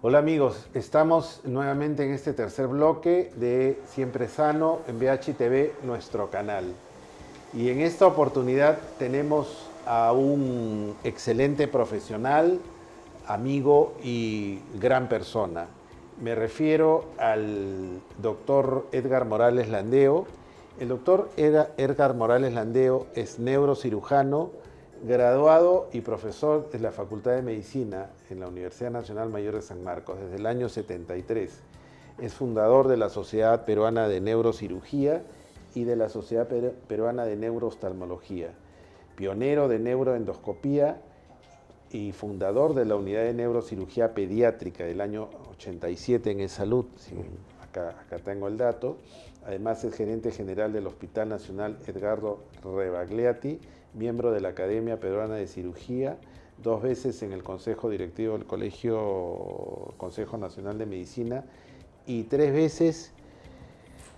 Hola amigos, estamos nuevamente en este tercer bloque de Siempre Sano en VHTV, nuestro canal. Y en esta oportunidad tenemos a un excelente profesional, amigo y gran persona. Me refiero al doctor Edgar Morales Landeo. El doctor Edgar Morales Landeo es neurocirujano, graduado y profesor de la Facultad de Medicina en la Universidad Nacional Mayor de San Marcos desde el año 73. Es fundador de la Sociedad Peruana de Neurocirugía y de la Sociedad Peruana de Neurooftalmología, pionero de neuroendoscopía y fundador de la Unidad de Neurocirugía Pediátrica del año 87 en eSalud. Sí, acá tengo el dato. Además es gerente general del Hospital Nacional Edgardo Rebagliati, miembro de la Academia Peruana de Cirugía, 2 veces en el Consejo Directivo del Consejo Nacional de Medicina y 3 veces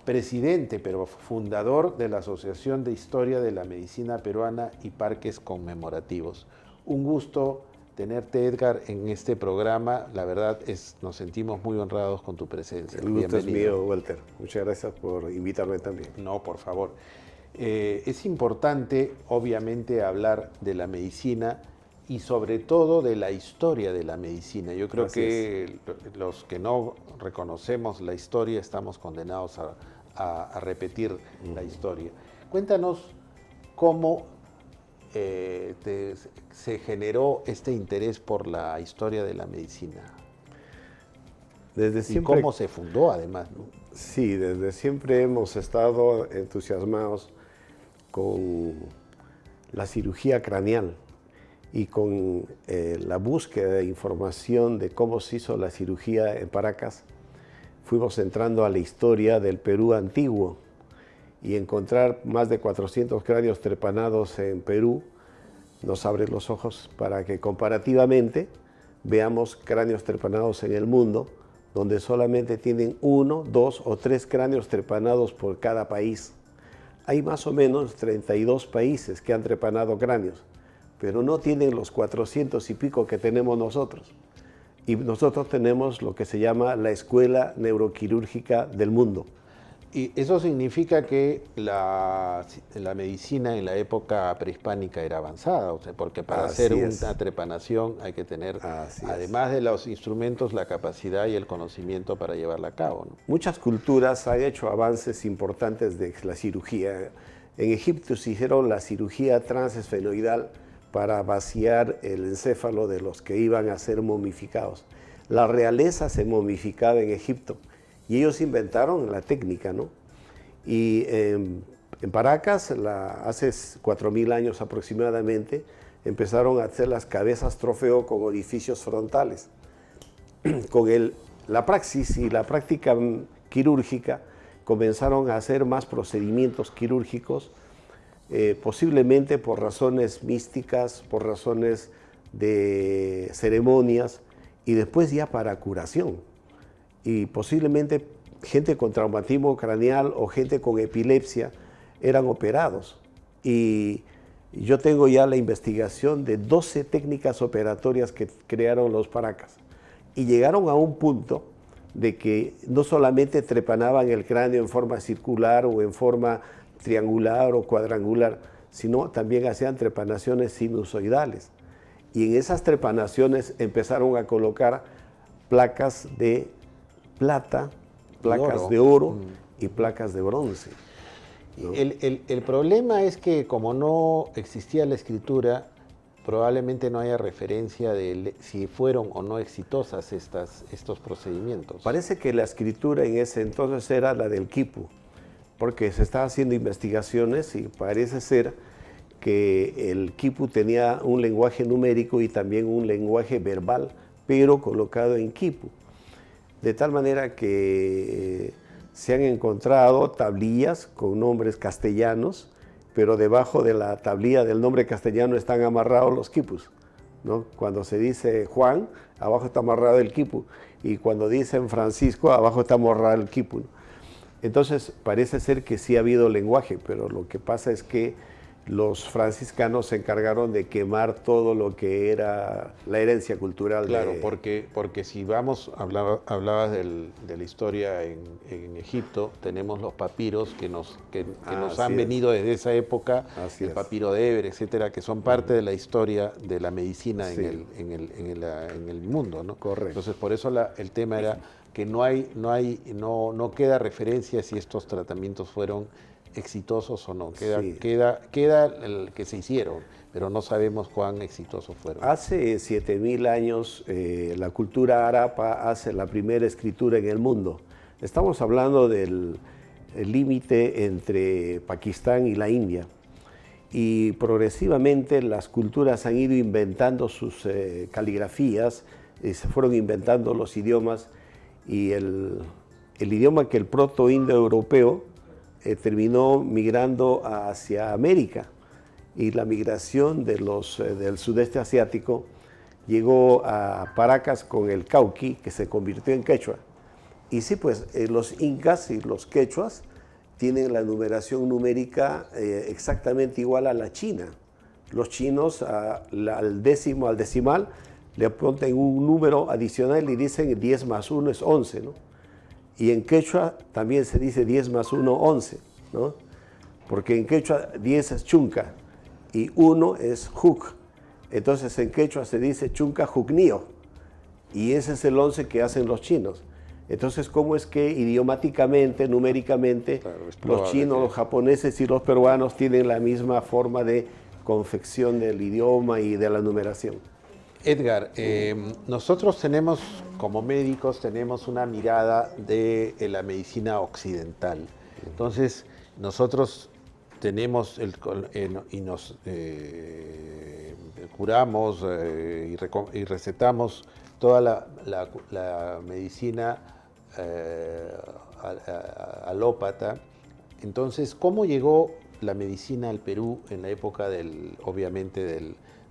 presidente, pero fundador de la Asociación de Historia de la Medicina Peruana y Parques Conmemorativos. Un gusto tenerte, Edgar, en este programa. La verdad nos sentimos muy honrados con tu presencia. El gusto es mío, Walter. Muchas gracias por invitarme también. No, por favor. Es importante, obviamente, hablar de la medicina y sobre todo de la historia de la medicina. Yo creo que los que no reconocemos la historia estamos condenados a repetir la historia. Cuéntanos cómo se generó este interés por la historia de la medicina. Desde siempre, y cómo se fundó, además, ¿no? Sí, desde siempre hemos estado entusiasmados con la cirugía craneal y con la búsqueda de información de cómo se hizo la cirugía en Paracas. Fuimos entrando a la historia del Perú antiguo y encontrar más de 400 cráneos trepanados en Perú nos abre los ojos para que comparativamente veamos cráneos trepanados en el mundo, donde solamente tienen 1, 2 o 3 cráneos trepanados por cada país. Hay más o menos 32 países que han trepanado cráneos, pero no tienen los 400 y pico que tenemos nosotros. Y nosotros tenemos lo que se llama la Escuela Neuroquirúrgica del Mundo. Y eso significa que la medicina en la época prehispánica era avanzada, o sea, porque para hacer una trepanación hay que tener, además de los instrumentos, la capacidad y el conocimiento para llevarla a cabo, ¿no? Muchas culturas han hecho avances importantes de la cirugía. En Egipto se hicieron la cirugía transesfenoidal para vaciar el encéfalo de los que iban a ser momificados. La realeza se momificaba en Egipto. Y ellos inventaron la técnica, ¿no? Y en Paracas, hace 4.000 años aproximadamente, empezaron a hacer las cabezas trofeo con orificios frontales. Con la praxis y la práctica quirúrgica comenzaron a hacer más procedimientos quirúrgicos, posiblemente por razones místicas, por razones de ceremonias y después ya para curación. Y posiblemente gente con traumatismo craneal o gente con epilepsia eran operados. Y yo tengo ya la investigación de 12 técnicas operatorias que crearon los Paracas. Y llegaron a un punto de que no solamente trepanaban el cráneo en forma circular o en forma triangular o cuadrangular, sino también hacían trepanaciones sinusoidales. Y en esas trepanaciones empezaron a colocar placas de plata, placas de oro y placas de bronce, ¿no? El problema es que como no existía la escritura, probablemente no haya referencia de si fueron o no exitosas estos procedimientos. Parece que la escritura en ese entonces era la del quipu, porque se estaba haciendo investigaciones y parece ser que el quipu tenía un lenguaje numérico y también un lenguaje verbal, pero colocado en quipu. De tal manera que se han encontrado tablillas con nombres castellanos, pero debajo de la tablilla del nombre castellano están amarrados los quipus, ¿no? Cuando se dice Juan, abajo está amarrado el quipu, y cuando dicen Francisco, abajo está amarrado el quipu, ¿no? Entonces parece ser que sí ha habido lenguaje, pero lo que pasa es que los franciscanos se encargaron de quemar todo lo que era la herencia cultural. Claro, porque si vamos, hablabas de la historia en Egipto, tenemos los papiros que nos han venido desde esa época, el papiro de Eber, etcétera, que son parte de la historia de la medicina en el mundo, ¿no? Correcto. Entonces, por eso el tema era que no queda referencia si estos tratamientos fueron exitosos o no. Queda el que se hicieron, pero no sabemos cuán exitosos fueron. Hace 7000 años la cultura Harappa hace la primera escritura en el mundo. Estamos hablando del límite entre Pakistán y la India. Y progresivamente las culturas han ido inventando sus caligrafías, se fueron inventando los idiomas, y el idioma que el proto-indoeuropeo terminó migrando hacia América, y la migración del sudeste asiático llegó a Paracas con el cauqui, que se convirtió en quechua. Y sí, pues los incas y los quechuas tienen la numeración numérica exactamente igual a la china. Los chinos al decimal le ponen un número adicional y dicen 10 más 1 es 11, ¿no? Y en quechua también se dice 10 más 1, 11, ¿no? Porque en quechua 10 es chunca y 1 es juc. Entonces en quechua se dice chunca jucnío, y ese es el 11 que hacen los chinos. Entonces, ¿cómo es que idiomáticamente, numéricamente, los chinos, los japoneses y los peruanos tienen la misma forma de confección del idioma y de la numeración? Edgar, nosotros tenemos, como médicos, tenemos una mirada de la medicina occidental. Entonces, nosotros tenemos y nos curamos y recetamos toda la medicina alópata. Entonces, ¿cómo llegó la medicina al Perú en la época obviamente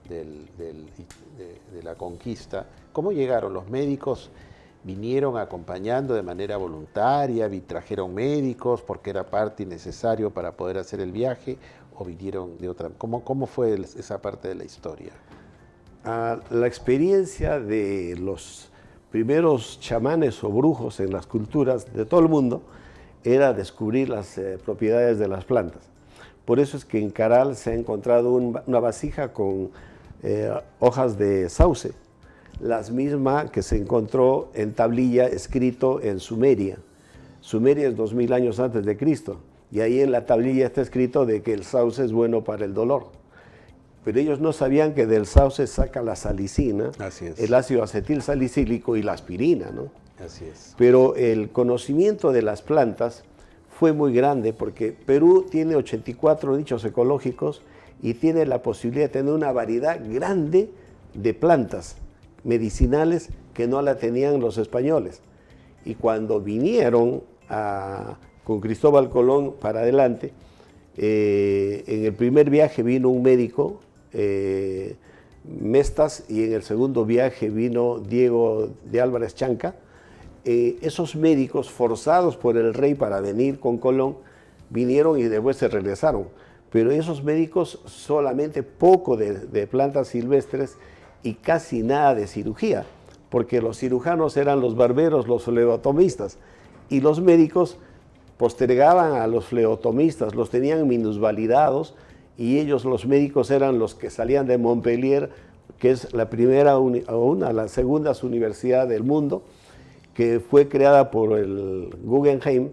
de la conquista? ¿Cómo llegaron? ¿Los médicos vinieron acompañando de manera voluntaria, trajeron médicos porque era parte y necesario para poder hacer el viaje, o vinieron de otra? ¿Cómo fue esa parte de la historia? La experiencia de los primeros chamanes o brujos en las culturas de todo el mundo era descubrir las propiedades de las plantas. Por eso es que en Caral se ha encontrado una vasija con hojas de sauce, las mismas que se encontró en tablilla escrito en Sumeria. Sumeria es 2000 años antes de Cristo, y ahí en la tablilla está escrito de que el sauce es bueno para el dolor. Pero ellos no sabían que del sauce saca la salicina, el ácido acetil salicílico y la aspirina, ¿no? Así es. Pero el conocimiento de las plantas fue muy grande, porque Perú tiene 84 nichos ecológicos y tiene la posibilidad de tener una variedad grande de plantas medicinales que no la tenían los españoles. Y cuando vinieron con Cristóbal Colón para adelante, en el primer viaje vino un médico, Mestas, y en el segundo viaje vino Diego de Álvarez Chanca. Esos médicos, forzados por el rey para venir con Colón, vinieron y después se regresaron. Pero esos médicos solamente poco de plantas silvestres y casi nada de cirugía, porque los cirujanos eran los barberos, los flebotomistas, y los médicos postergaban a los flebotomistas, los tenían minusvalidados, y ellos, los médicos, eran los que salían de Montpellier, que es la la segunda universidad del mundo, que fue creada por el Guggenheim,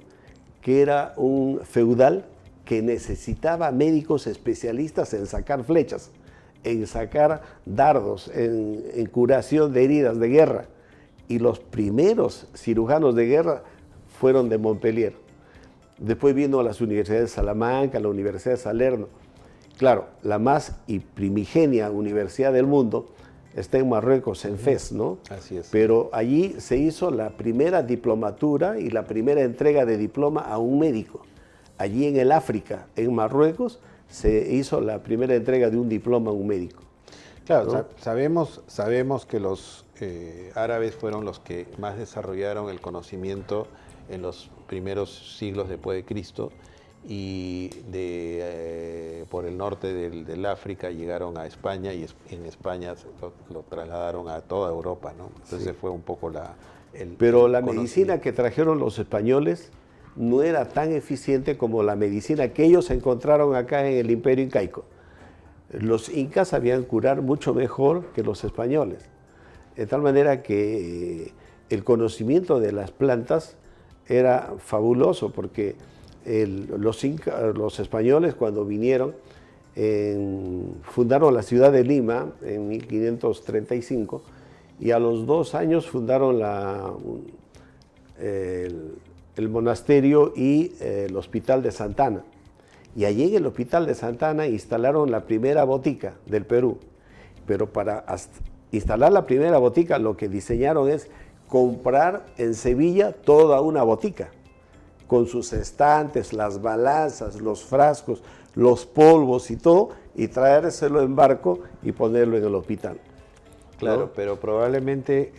que era un feudal que necesitaba médicos especialistas en sacar flechas, en sacar dardos, en curación de heridas de guerra. Y los primeros cirujanos de guerra fueron de Montpellier. Después vino a las universidades de Salamanca, la Universidad de Salerno. Claro, la más y primigenia universidad del mundo está en Marruecos, en Fez, ¿no? Así es. Pero allí se hizo la primera diplomatura y la primera entrega de diploma a un médico. Allí en el África, en Marruecos, se hizo la primera entrega de un diploma a un médico. Claro, ¿no? sabemos que los árabes fueron los que más desarrollaron el conocimiento en los primeros siglos después de Cristo, y por el norte del África llegaron a España y en España lo trasladaron a toda Europa, ¿no? Entonces fue un poco Pero la medicina que trajeron los españoles no era tan eficiente como la medicina que ellos encontraron acá en el Imperio Incaico. Los incas sabían curar mucho mejor que los españoles, de tal manera que el conocimiento de las plantas era fabuloso, porque los españoles cuando vinieron fundaron la ciudad de Lima en 1535 y a los 2 años fundaron el monasterio y el hospital de Santa Ana. Y allí en el hospital de Santa Ana instalaron la primera botica del Perú. Pero para instalar la primera botica lo que diseñaron es comprar en Sevilla toda una botica, con sus estantes, las balanzas, los frascos, los polvos y todo, y traérselo en barco y ponerlo en el hospital. Claro, ¿no? pero probablemente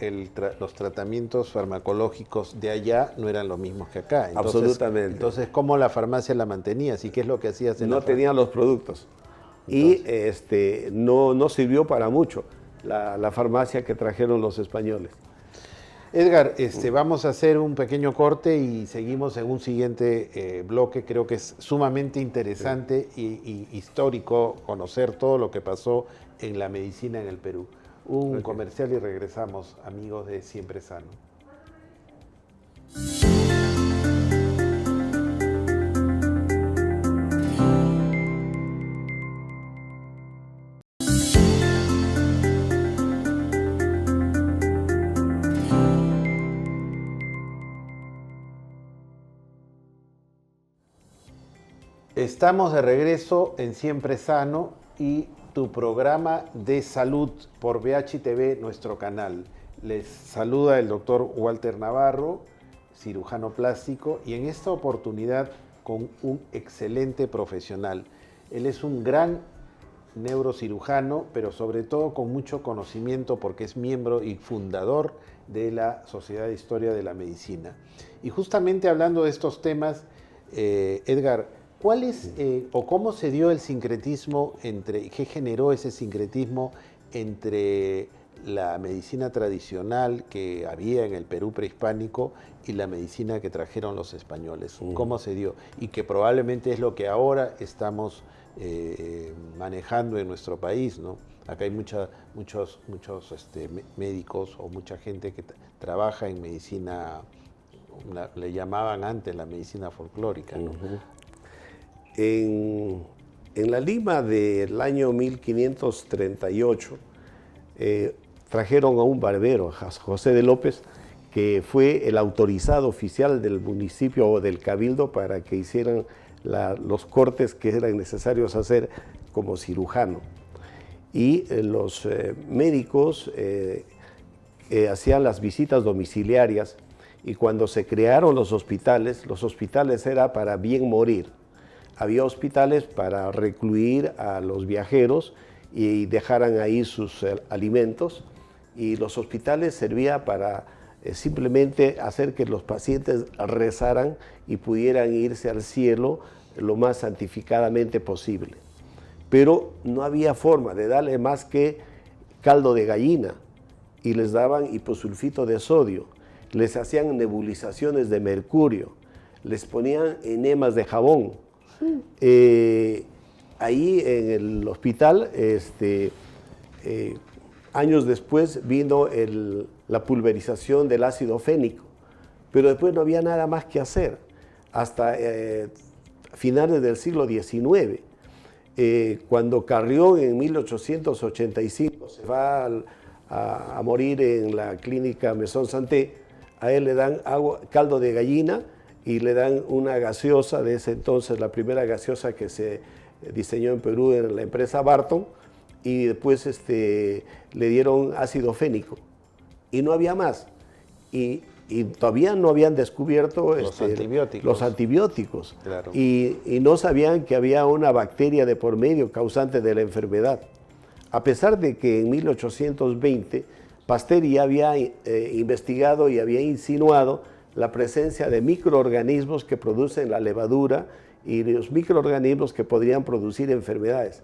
los tratamientos farmacológicos de allá no eran los mismos que acá. Entonces, absolutamente. Entonces, ¿cómo la farmacia la mantenía? ¿Así qué es lo que hacías? No tenían los productos. Entonces. Y no sirvió para mucho la farmacia que trajeron los españoles. Edgar, vamos a hacer un pequeño corte y seguimos en un siguiente bloque. Creo que es sumamente interesante y histórico conocer todo lo que pasó en la medicina en el Perú. Un comercial y regresamos, amigos de Siempre Sano. Estamos de regreso en Siempre Sano y tu programa de salud por VHTV, nuestro canal. Les saluda el doctor Walter Navarro, cirujano plástico, y en esta oportunidad con un excelente profesional. Él es un gran neurocirujano, pero sobre todo con mucho conocimiento porque es miembro y fundador de la Sociedad de Historia de la Medicina. Y justamente hablando de estos temas, Edgar, ¿cuál es o cómo se dio el sincretismo qué generó ese sincretismo entre la medicina tradicional que había en el Perú prehispánico y la medicina que trajeron los españoles? ¿Cómo se dio? Y que probablemente es lo que ahora estamos manejando en nuestro país, ¿no? Acá hay muchos médicos o mucha gente que trabaja en medicina, le llamaban antes la medicina folclórica, ¿no? En la Lima del año 1538 trajeron a un barbero, José de López, que fue el autorizado oficial del municipio o del cabildo para que hicieran los cortes que eran necesarios hacer como cirujano. Y los médicos hacían las visitas domiciliarias, y cuando se crearon los hospitales era para bien morir. Había hospitales para recluir a los viajeros y dejaran ahí sus alimentos, y los hospitales servían para simplemente hacer que los pacientes rezaran y pudieran irse al cielo lo más santificadamente posible. Pero no había forma de darle más que caldo de gallina, y les daban hiposulfito de sodio, les hacían nebulizaciones de mercurio, les ponían enemas de jabón. Ahí en el hospital, años después vino la pulverización del ácido fénico, pero después no había nada más que hacer. Hasta finales del siglo XIX, cuando Carrión en 1885 se va a morir en la clínica Maison Santé, a él le dan caldo de gallina y le dan una gaseosa de ese entonces, la primera gaseosa que se diseñó en Perú en la empresa Barton, y después le dieron ácido fénico y no había más. Y todavía no habían descubierto los antibióticos. Claro. Y no sabían que había una bacteria de por medio causante de la enfermedad. A pesar de que en 1820 Pasteur ya había investigado y había insinuado la presencia de microorganismos que producen la levadura y los microorganismos que podrían producir enfermedades.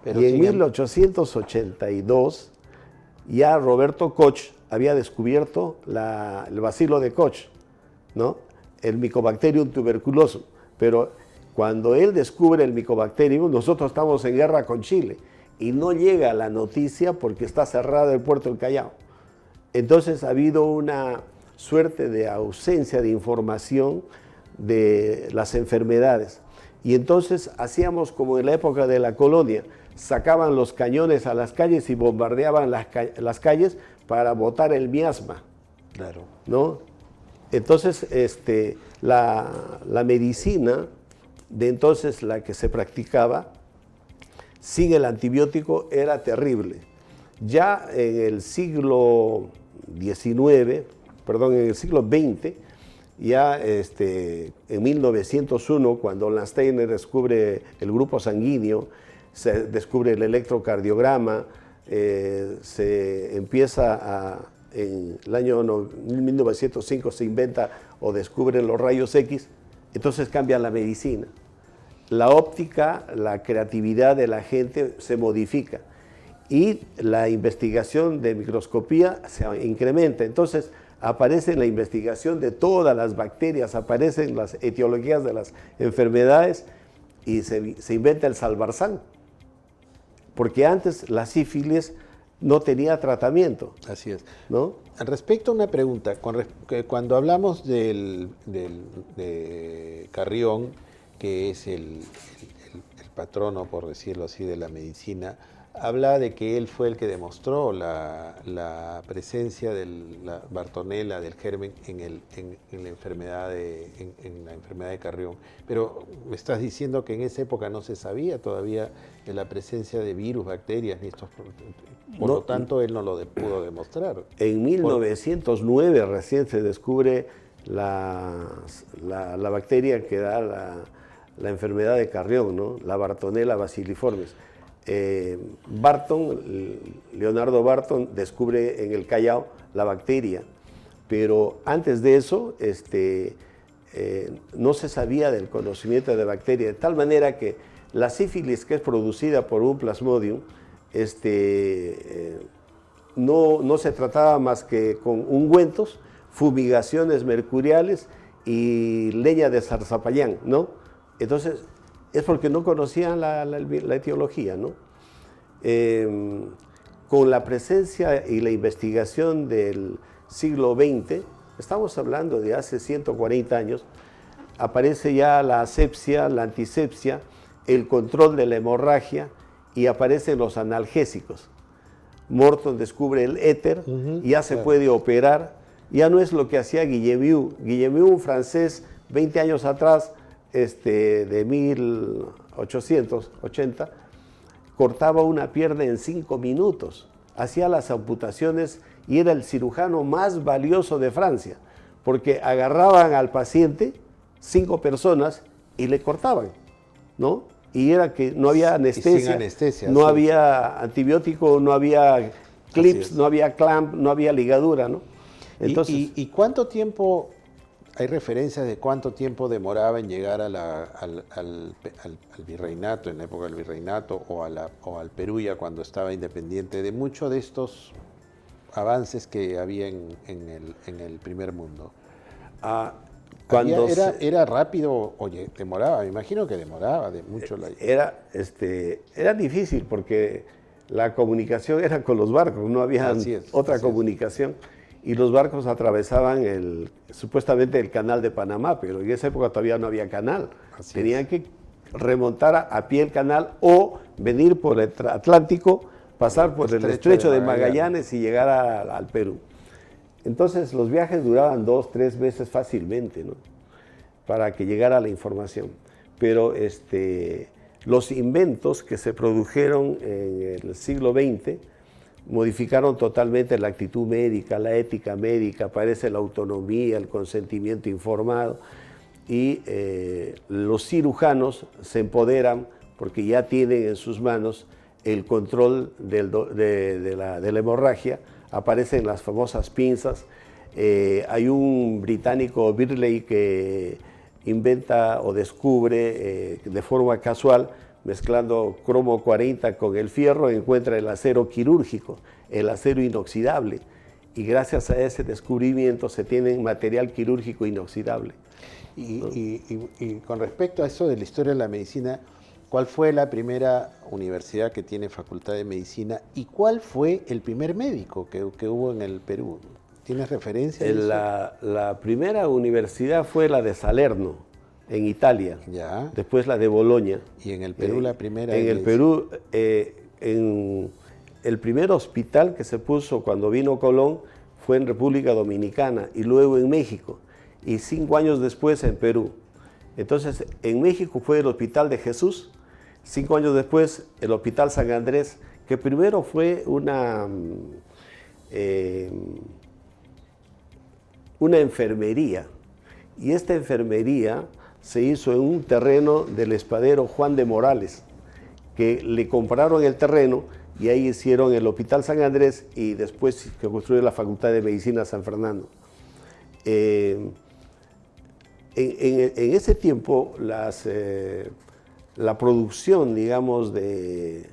Pero y en 1882 ya Roberto Koch había descubierto el bacilo de Koch, ¿no? El Mycobacterium tuberculosum. Pero cuando él descubre el Mycobacterium, nosotros estamos en guerra con Chile y no llega la noticia porque está cerrado el puerto del Callao. Entonces ha habido una suerte de ausencia de información de las enfermedades. Y entonces hacíamos como en la época de la colonia, sacaban los cañones a las calles y bombardeaban las calles para botar el miasma. Claro. ¿No? Entonces, la medicina de entonces, la que se practicaba, sin el antibiótico, era terrible. Ya en el siglo XIX, perdón, en el siglo XX, ya en 1901, cuando Landsteiner descubre el grupo sanguíneo, se descubre el electrocardiograma, se empieza en el año 1905 se inventa o descubren los rayos X, entonces cambia la medicina. La óptica, la creatividad de la gente se modifica y la investigación de microscopía se incrementa. Entonces aparece la investigación de todas las bacterias, aparecen las etiologías de las enfermedades y se inventa el Salvarsan, porque antes la sífilis no tenía tratamiento. Así es. ¿No? Respecto a una pregunta, cuando hablamos de Carrión, que es el patrono, por decirlo así, de la medicina, habla de que él fue el que demostró la presencia de la Bartonella, del germen, en la enfermedad de Carrión. Pero me estás diciendo que en esa época no se sabía todavía de la presencia de virus, bacterias, ni estos, por lo tanto él no lo pudo demostrar. En 1909 recién se descubre la bacteria que da la enfermedad de Carrión, ¿no? La Bartonella bacilliformes. Leonardo Barton descubre en el Callao la bacteria, pero antes de eso no se sabía del conocimiento de bacteria, de tal manera que la sífilis, que es producida por un plasmodium, no se trataba más que con ungüentos, fumigaciones mercuriales y leña de zarzapayán, ¿no? Entonces, es porque no conocían la etiología, ¿no? Con la presencia y la investigación del siglo XX, estamos hablando de hace 140 años, aparece ya la asepsia, la antisepsia, el control de la hemorragia y aparecen los analgésicos. Morton descubre el éter, ya se puede operar, ya no es lo que hacía Guillemin. Guillemin, un francés, 20 años atrás, de 1880, cortaba una pierna en 5 minutos, hacía las amputaciones y era el cirujano más valioso de Francia, porque agarraban al paciente, 5 personas, y le cortaban, ¿no? Y era que no había anestesia, sin anestesia, no sí. había antibiótico, no había clips, no había clamp, no había ligadura, ¿no? Entonces, ¿Y cuánto tiempo, hay referencias de cuánto tiempo demoraba en llegar al virreinato, en la época del virreinato, o al Perú ya cuando estaba independiente, de muchos de estos avances que había en el primer mundo? ¿Era rápido? Oye, demoraba, me imagino que demoraba de mucho. Era difícil porque la comunicación era con los barcos, no había otra comunicación. Y los barcos atravesaban supuestamente el canal de Panamá, pero en esa época todavía no había canal. Tenían que remontar a pie el canal o venir por el Atlántico, pasar por el estrecho de Magallanes y llegar al Perú. Entonces los viajes duraban 2, 3 meses fácilmente, ¿no? Para que llegara la información. Pero los inventos que se produjeron en el siglo XX modificaron totalmente la actitud médica, la ética médica, aparece la autonomía, el consentimiento informado y los cirujanos se empoderan porque ya tienen en sus manos el control de la hemorragia, aparecen las famosas pinzas. Hay un británico, Birley, que inventa o descubre de forma casual, mezclando cromo 40 con el fierro, encuentra el acero quirúrgico, el acero inoxidable. Y gracias a ese descubrimiento se tiene material quirúrgico inoxidable. Y con respecto a eso de la historia de la medicina, ¿cuál fue la primera universidad que tiene facultad de medicina y cuál fue el primer médico que hubo en el Perú? ¿Tienes referencia? La primera universidad fue la de Salerno, en Italia. Ya. Después la de Bolonia. ¿Y en el Perú la primera? En el Perú, el primer hospital que se puso cuando vino Colón fue en República Dominicana y luego en México. Y 5 años después en Perú. Entonces, en México fue el Hospital de Jesús, 5 años después el Hospital San Andrés, que primero fue una enfermería. Y esta enfermería se hizo en un terreno del espadero Juan de Morales, que le compraron el terreno y ahí hicieron el Hospital San Andrés y después que construyó la Facultad de Medicina San Fernando. En ese tiempo, la producción, digamos, de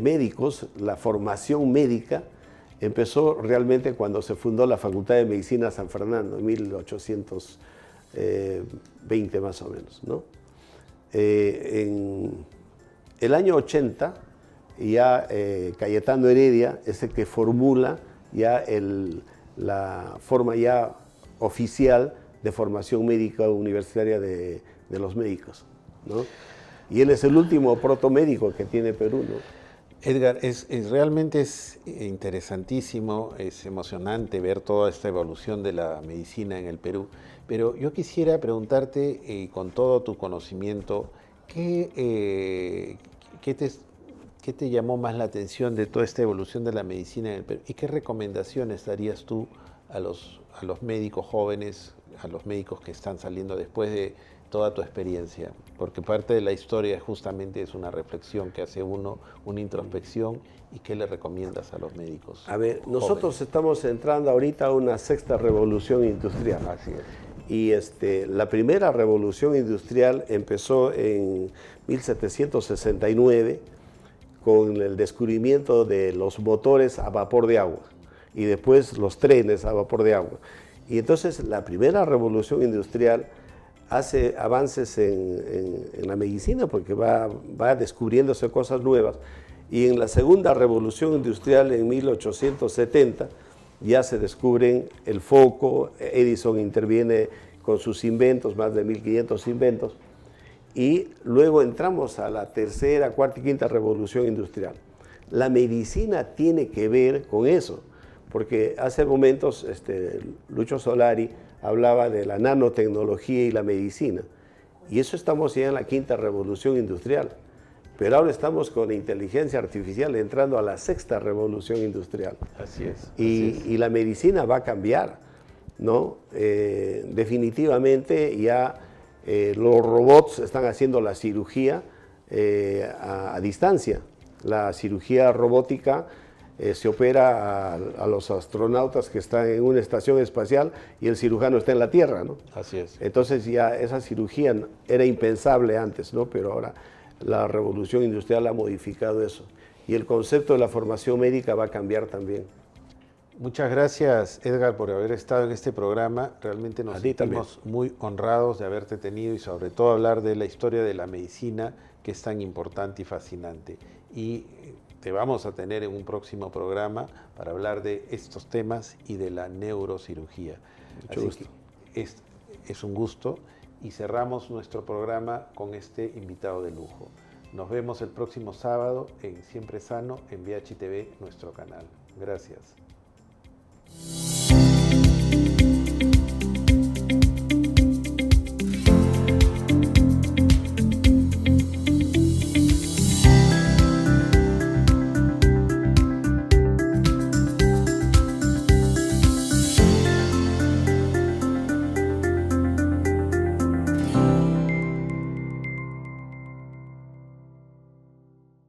médicos, la formación médica, empezó realmente cuando se fundó la Facultad de Medicina San Fernando, en 1820 más o menos, ¿no? En el año 80, ya Cayetano Heredia es el que formula ya la forma ya oficial de formación médica universitaria de los médicos, ¿no? Y él es el último protomédico que tiene Perú, ¿no? Edgar, realmente es interesantísimo, es emocionante ver toda esta evolución de la medicina en el Perú, pero yo quisiera preguntarte, con todo tu conocimiento, ¿qué te llamó más la atención de toda esta evolución de la medicina en el Perú? ¿Y qué recomendaciones darías tú a los médicos jóvenes, a los médicos que están saliendo después de toda tu experiencia? Porque parte de la historia justamente es una reflexión que hace uno, una introspección. ¿Y qué le recomiendas a los médicos? A ver, nosotros estamos entrando ahorita a una sexta revolución industrial. Así es. Y la primera revolución industrial empezó en 1769 con el descubrimiento de los motores a vapor de agua y después los trenes a vapor de agua. Y entonces la primera revolución industrial hace avances en la medicina porque va descubriéndose cosas nuevas. Y en la segunda revolución industrial, en 1870, ya se descubren el foco, Edison interviene con sus inventos, más de 1500 inventos, y luego entramos a la tercera, cuarta y quinta revolución industrial. La medicina tiene que ver con eso, porque hace momentos Lucho Solari hablaba de la nanotecnología y la medicina, y eso estamos ya en la quinta revolución industrial, pero ahora estamos con la inteligencia artificial entrando a la sexta revolución industrial. Así es. Y la medicina va a cambiar, ¿no? Definitivamente ya los robots están haciendo la cirugía a distancia. La cirugía robótica se opera a los astronautas que están en una estación espacial y el cirujano está en la Tierra, ¿no? Así es. Entonces ya esa cirugía era impensable antes, ¿no? Pero ahora la revolución industrial ha modificado eso. Y el concepto de la formación médica va a cambiar también. Muchas gracias, Edgar, por haber estado en este programa. Realmente nos sentimos muy honrados de haberte tenido y sobre todo hablar de la historia de la medicina, que es tan importante y fascinante. Y te vamos a tener en un próximo programa para hablar de estos temas y de la neurocirugía. Mucho gusto. Es un gusto y cerramos nuestro programa con este invitado de lujo. Nos vemos el próximo sábado en Siempre Sano en VHTV, nuestro canal. Gracias.